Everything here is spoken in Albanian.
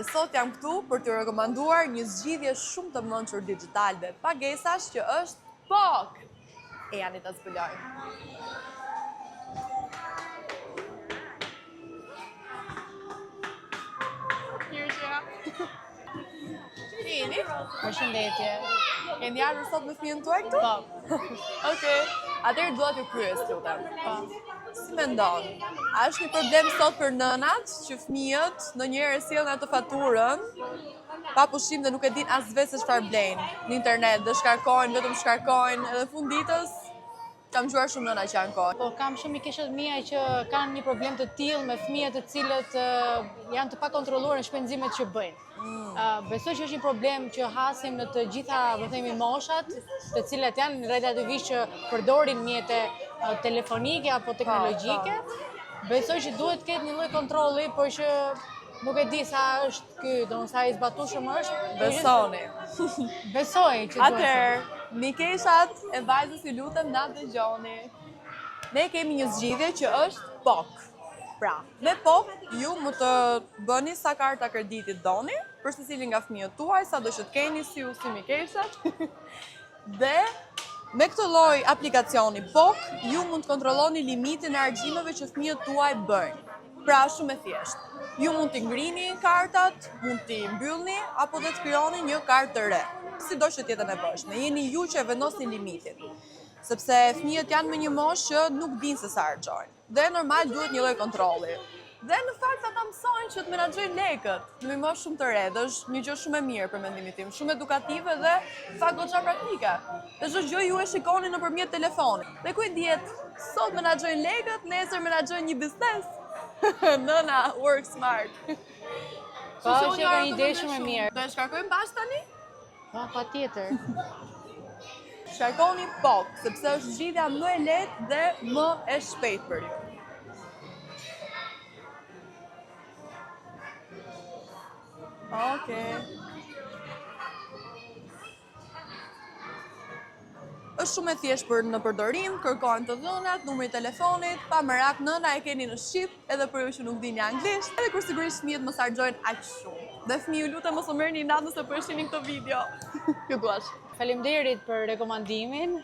Sot jam këtu për t'ju rekomanduar një zgjidhje shumë të mençur digital dhe pagesash që është POK. E janë ta zbulojmë. Jeni? Përshëndetje. Keni ardhur sot me fëmijën tuaj këtu? Po. Okej. Atëherë dua t'ju pyes, lutem. Po. Si mendon? A është një problem sot për nënat që fëmijët ndonjëherë sjellin atë faturën pa pushim dhe nuk e din as vetë se çfarë blejnë në internet, dhe vetëm shkarkojnë edhe fund ditës kam dëgjuar shumë nëna që janë kohë. Po, kam shumë mikeshët mia që kanë një problem të tillë me fëmijët të cilët janë të pakontrolluar në shpenzimet që bëjnë. Besoj që është një problem që hasim në të gjitha, po themi, moshat, të cilat janë relativisht që përdorin mjete telefonike apo teknologjike. Besoj që duhet të ketë një lloj kontrolli, por që nuk e di sa është ky, sa i zbatueshëm është. Besoni. Besoj që duhet. Atëherë, mikeshat e vajzës ju lutem na dëgjoni. Ne kemi një zgjidhje që është POK. Pra, me POK ju mund të bëni sa karta kreditit doni, për secilin nga fëmijët tuaj, sa do që të keni si ju si mikeshat. Dhe me këtë lloj aplikacioni POK, ju mund të kontrolloni limitin e argjimeve që fëmijët tuaj bëjnë. Pra, shumë e thjeshtë. Ju mund t'i ngrini kartat, mund t'i mbyllni, apo dhe të krijoni një kartë të re. Sido që t'jetë e nevojshme, jeni ju që e vendosni limitin. Sepse fëmijët janë me një moshë që nuk dinë se sa argjojnë. Dhe normal duhet një lloj kontrolli. Dhe në fakt ata mësojnë që të menaxhojnë lekët në një moshë shumë të re, dhe është një gjë shumë e mirë për mendimin tim, shumë edukative dhe fakt goxha praktike. Dhe çdo gjë ju e shikoni nëpërmjet telefonit. Dhe ku e dihet, sot menaxhojnë lekët, nesër menaxhojnë një biznes. Nëna, work smart. Po, është një ide shumë e mirë. Do e shkarkojmë bashkë tani? Po, patjetër. Shkarkoni POK, sepse është zgjidhja më e lehtë dhe më e shpejtë për ju. Okej. Është shumë e thjeshtë në përdorim, kërkojnë të dhënat, numri i telefonit, pa merak nëna e keni në shqip, edhe për ju që nuk dini anglisht, edhe kur sigurisht fëmijët mos harxojnë aq shumë. Dhe fëmijë, lutem mos u merrni natë nëse po e shihni këtë video. Ju duash. Faleminderit për rekomandimin.